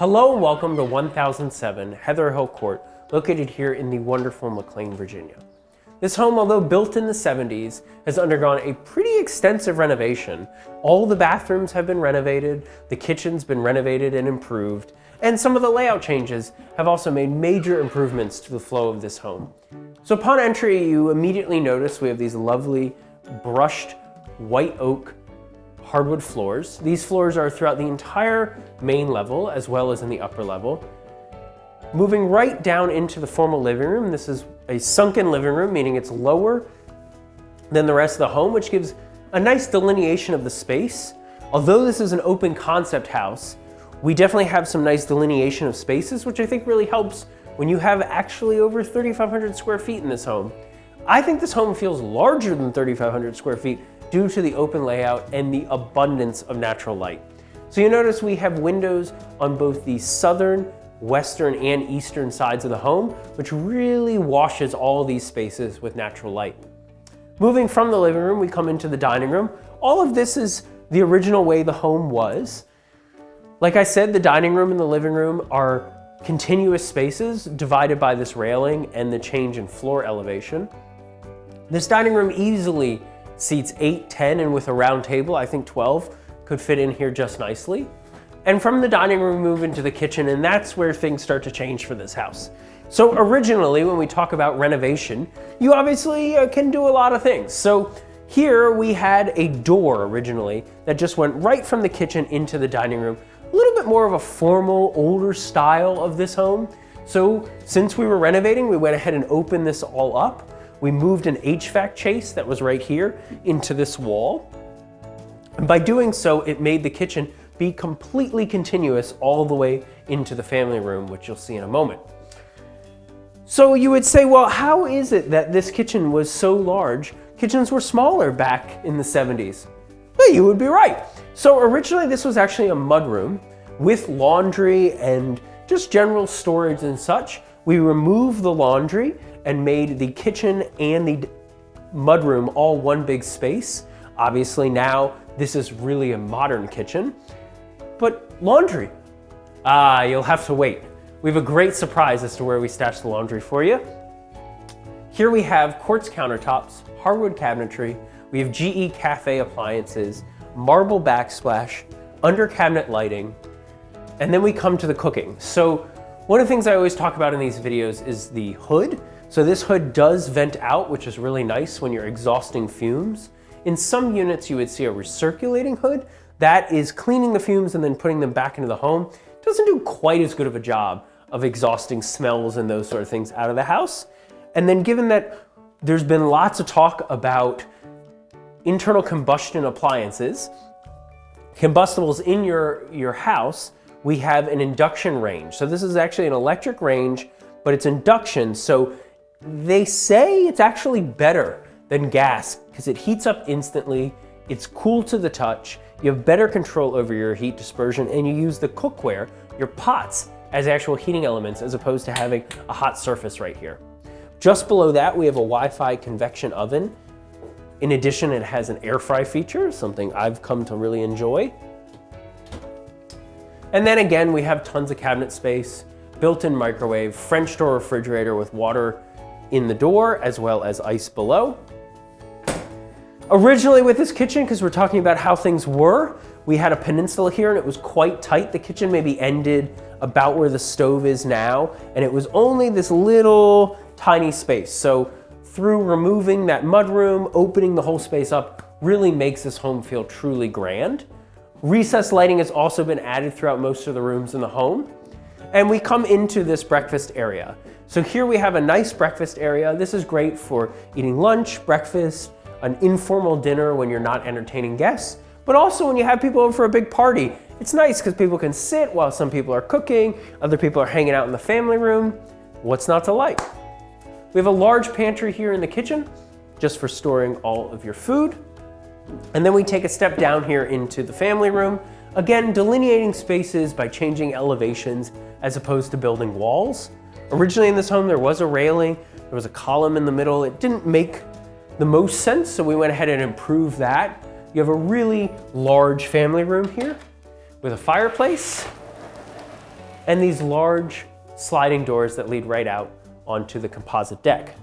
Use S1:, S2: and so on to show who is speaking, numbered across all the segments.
S1: Hello and welcome to 1007 Heather Hill Court, located here in the wonderful McLean, Virginia. This home, although built in the 70s, has undergone a pretty extensive renovation. All the bathrooms have been renovated, the kitchen's been renovated and improved, and some of the layout changes have also made major improvements to the flow of this home. So upon entry, you immediately notice we have these lovely brushed white oak hardwood floors. These floors are throughout the entire main level as well as in the upper level. Moving right down into the formal living room, this is a sunken living room, meaning it's lower than the rest of the home, which gives a nice delineation of the space. Although this is an open concept house, we definitely have some nice delineation of spaces, which I think really helps when you have actually over 3,500 square feet in this home. I think this home feels larger than 3,500 square feet due to the open layout and the abundance of natural light. So you notice we have windows on both the southern, western, and eastern sides of the home, which really washes all these spaces with natural light. Moving from the living room, we come into the dining room. All of this is the original way the home was. Like I said, the dining room and the living room are continuous spaces divided by this railing and the change in floor elevation. This dining room easily seats 8, 10, and with a round table, I think 12 could fit in here just nicely. And from the dining room, move into the kitchen, and that's where things start to change for this house. So originally, when we talk about renovation, you obviously can do a lot of things. So here we had a door originally that just went right from the kitchen into the dining room. A little bit more of a formal, older style of this home. So since we were renovating, we went ahead and opened this all up. We moved an HVAC chase that was right here into this wall. And by doing so, it made the kitchen be completely continuous all the way into the family room, which you'll see in a moment. So you would say, well, how is it that this kitchen was so large? Kitchens were smaller back in the 70s. Well, you would be right. So originally this was actually a mudroom with laundry and just general storage and such. We removed the laundry and made the kitchen and the mudroom all one big space. Obviously now this is really a modern kitchen, but laundry, you'll have to wait. We have a great surprise as to where we stashed the laundry for you. Here we have quartz countertops, hardwood cabinetry, we have GE cafe appliances, marble backsplash, under cabinet lighting, and then we come to the cooking. So one of the things I always talk about in these videos is the hood. So this hood does vent out, which is really nice when you're exhausting fumes. In some units, you would see a recirculating hood. That is cleaning the fumes and then putting them back into the home. It doesn't do quite as good of a job of exhausting smells and those sort of things out of the house. And then given that there's been lots of talk about internal combustion appliances, combustibles in your house, we have an induction range. So this is actually an electric range, but it's induction. So they say it's actually better than gas because it heats up instantly, it's cool to the touch, you have better control over your heat dispersion, and you use the cookware, your pots, as actual heating elements as opposed to having a hot surface right here. Just below that, we have a Wi-Fi convection oven. In addition, it has an air fry feature, something I've come to really enjoy. And then again, we have tons of cabinet space, built-in microwave, French door refrigerator with water in the door as well as ice below. Originally with this kitchen, because we're talking about how things were, we had a peninsula here and it was quite tight. The kitchen maybe ended about where the stove is now, and it was only this little tiny space. So through removing that mudroom, opening the whole space up, really makes this home feel truly grand. Recessed lighting has also been added throughout most of the rooms in the home. And we come into this breakfast area. So here we have a nice breakfast area. This is great for eating lunch, breakfast, an informal dinner when you're not entertaining guests, but also when you have people over for a big party. It's nice because people can sit while some people are cooking, other people are hanging out in the family room. What's not to like? We have a large pantry here in the kitchen, just for storing all of your food. And then we take a step down here into the family room. Again, delineating spaces by changing elevations as opposed to building walls. Originally in this home, there was a railing, there was a column in the middle. It didn't make the most sense, so we went ahead and improved that. You have a really large family room here with a fireplace. and these large sliding doors that lead right out onto the composite deck.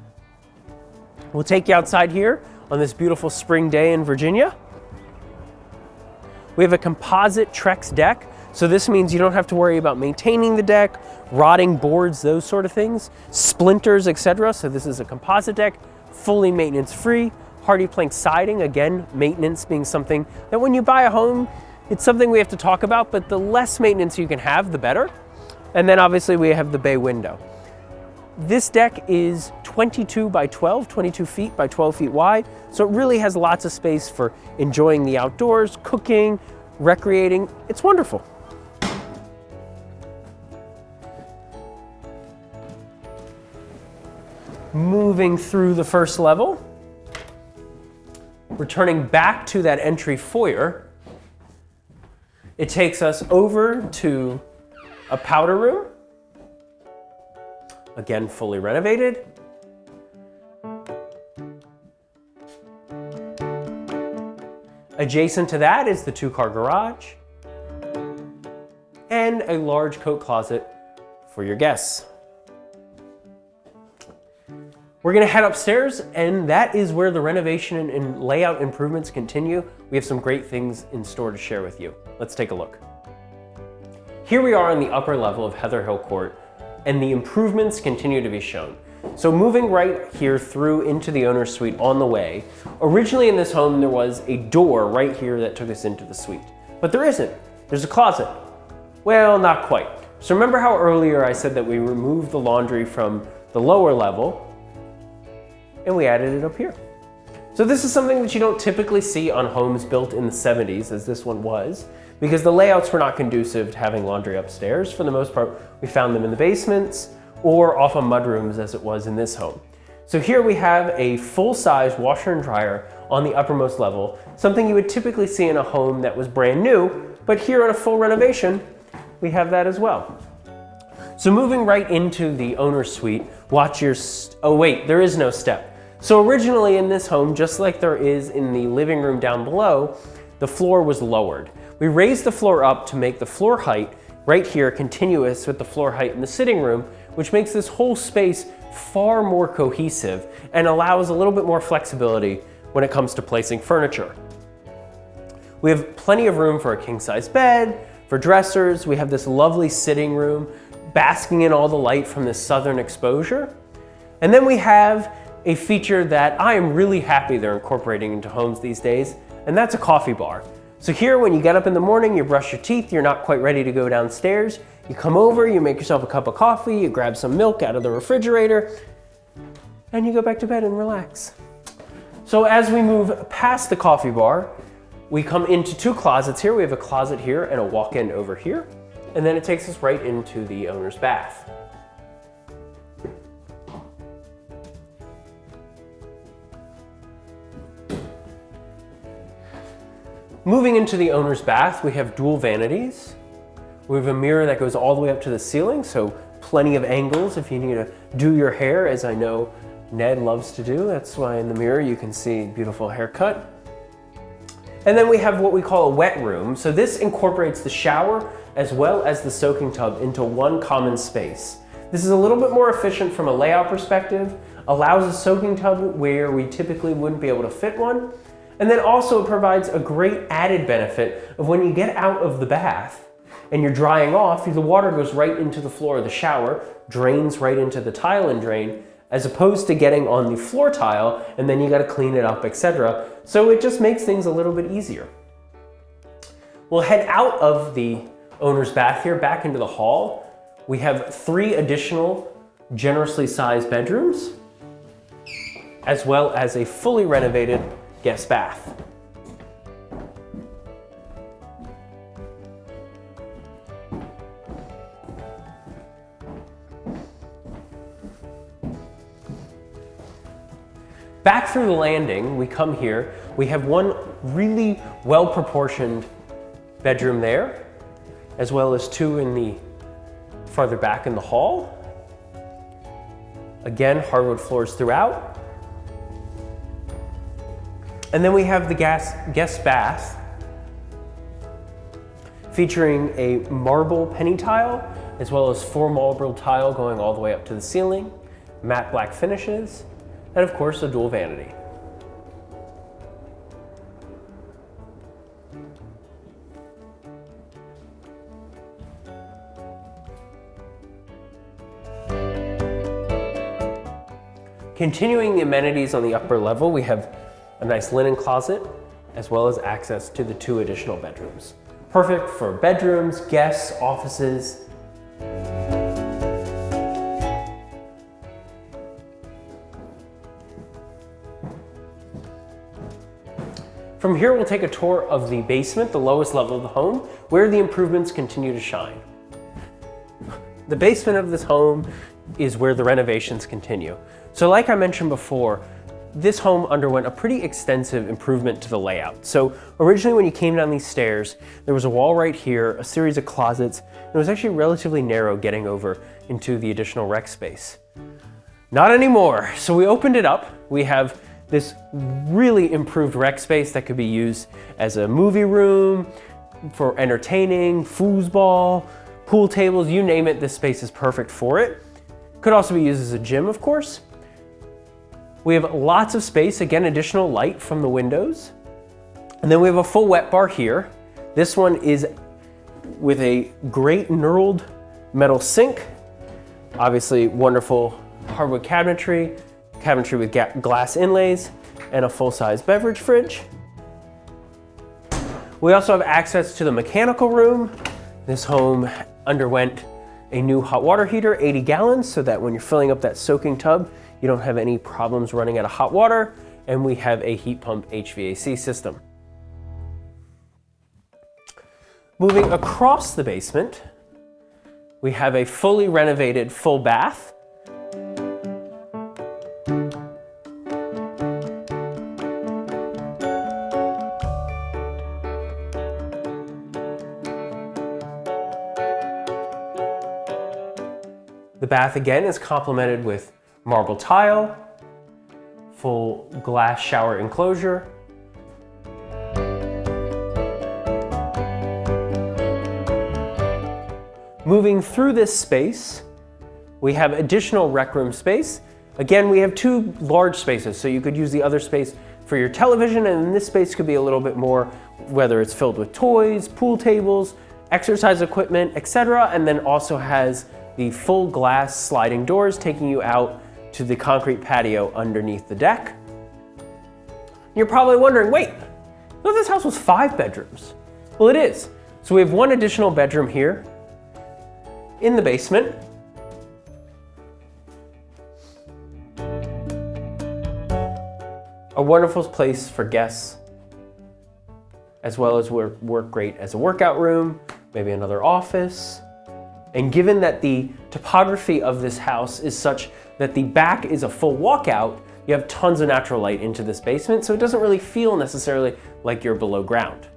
S1: We'll take you outside here on this beautiful spring day in Virginia. We have a composite Trex deck, so this means you don't have to worry about maintaining the deck, rotting boards, those sort of things, splinters, etc. So this is a composite deck, fully maintenance-free. Hardy plank siding, again, maintenance being something that when you buy a home, it's something we have to talk about, but the less maintenance you can have, the better. And then obviously we have the bay window. This deck is 22 by 12, 22 feet by 12 feet wide, so it really has lots of space for enjoying the outdoors, cooking, recreating. It's wonderful. Moving through the first level, returning back to that entry foyer, it takes us over to a powder room, again fully renovated. Adjacent to that is the 2-car garage and a large coat closet for your guests. We're gonna head upstairs, and that is where the renovation and layout improvements continue. We have some great things in store to share with you. Let's take a look. Here we are on the upper level of Heather Hill Court, and the improvements continue to be shown. So moving right here through into the owner's suite on the way, originally in this home there was a door right here that took us into the suite, but there isn't. There's a closet. Well, not quite. So remember how earlier I said that we removed the laundry from the lower level and we added it up here. So this is something that you don't typically see on homes built in the 70s, as this one was, because the layouts were not conducive to having laundry upstairs. For the most part, we found them in the basements or off of mudrooms, as it was in this home. So here we have a full-size washer and dryer on the uppermost level, something you would typically see in a home that was brand new, but here on a full renovation, we have that as well. So moving right into the owner's suite, watch your, oh wait, there is no step. So originally in this home, just like there is in the living room down below, the floor was lowered. We raised the floor up to make the floor height right here continuous with the floor height in the sitting room, which makes this whole space far more cohesive and allows a little bit more flexibility when it comes to placing furniture. We have plenty of room for a king-size bed, for dressers. We have this lovely sitting room basking in all the light from this southern exposure. And then we have a feature that I am really happy they're incorporating into homes these days, and that's a coffee bar. So here, when you get up in the morning, you brush your teeth, you're not quite ready to go downstairs, you come over, you make yourself a cup of coffee, you grab some milk out of the refrigerator, and you go back to bed and relax. So as we move past the coffee bar, we come into 2 closets here. We have a closet here and a walk-in over here, and then it takes us right into the owner's bath. Moving into the owner's bath, we have dual vanities. We have a mirror that goes all the way up to the ceiling, so plenty of angles if you need to do your hair, as I know Ned loves to do. That's why in the mirror you can see beautiful haircut. And then we have what we call a wet room. So this incorporates the shower as well as the soaking tub into one common space. This is a little bit more efficient from a layout perspective, allows a soaking tub where we typically wouldn't be able to fit one. And then also it provides a great added benefit of when you get out of the bath and you're drying off, the water goes right into the floor of the shower, drains right into the tile and drain, as opposed to getting on the floor tile and then you gotta clean it up, etc. So it just makes things a little bit easier. We'll head out of the owner's bath here, back into the hall. We have 3 additional generously sized bedrooms, as well as a fully renovated guest bath. Back through the landing, we come here. We have one really well-proportioned bedroom there, as well as 2 in the farther back in the hall. Again, hardwood floors throughout. And then we have the guest bath featuring a marble penny tile as well as full marble tile going all the way up to the ceiling, matte black finishes, and of course a dual vanity. Continuing the amenities on the upper level, we have a nice linen closet, as well as access to the 2 additional bedrooms. Perfect for bedrooms, guests, offices. From here, we'll take a tour of the basement, the lowest level of the home, where the improvements continue to shine. The basement of this home is where the renovations continue. So like I mentioned before, this home underwent a pretty extensive improvement to the layout. So originally when you came down these stairs, there was a wall right here, a series of closets, and it was actually relatively narrow getting over into the additional rec space. Not anymore. So we opened it up. We have this really improved rec space that could be used as a movie room, for entertaining, foosball, pool tables, you name it, this space is perfect for it. Could also be used as a gym, of course. We have lots of space, again, additional light from the windows. And then we have a full wet bar here. This one is with a great knurled metal sink. Obviously wonderful hardwood cabinetry with glass inlays, and a full-size beverage fridge. We also have access to the mechanical room. This home underwent a new hot water heater, 80 gallons, so that when you're filling up that soaking tub, you don't have any problems running out of hot water, and we have a heat pump HVAC system. Moving across the basement, we have a fully renovated full bath. The bath again is complemented with marble tile, full glass shower enclosure. Moving through this space, we have additional rec room space. Again, we have 2 large spaces, so you could use the other space for your television, and this space could be a little bit more, whether it's filled with toys, pool tables, exercise equipment, etc. And then also has the full glass sliding doors taking you out to the concrete patio underneath the deck. You're probably wondering, wait, I thought this house was 5 bedrooms. Well, it is. So we have 1 additional bedroom here in the basement. A wonderful place for guests, as well as work great as a workout room, maybe another office. And given that the topography of this house is such that the back is a full walkout, you have tons of natural light into this basement, so it doesn't really feel necessarily like you're below ground.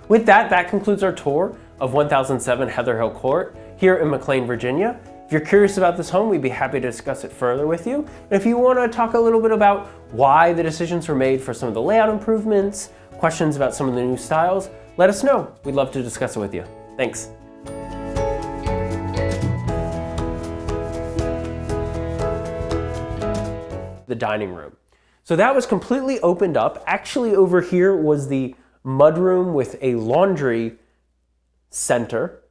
S1: With that, that concludes our tour of 1007 Heather Hill Court here in McLean, Virginia. If you're curious about this home, we'd be happy to discuss it further with you. And if you want to talk a little bit about why the decisions were made for some of the layout improvements, questions about some of the new styles, let us know. We'd love to discuss it with you. Thanks. The dining room. So that was completely opened up. Actually, over here was the mudroom with a laundry center.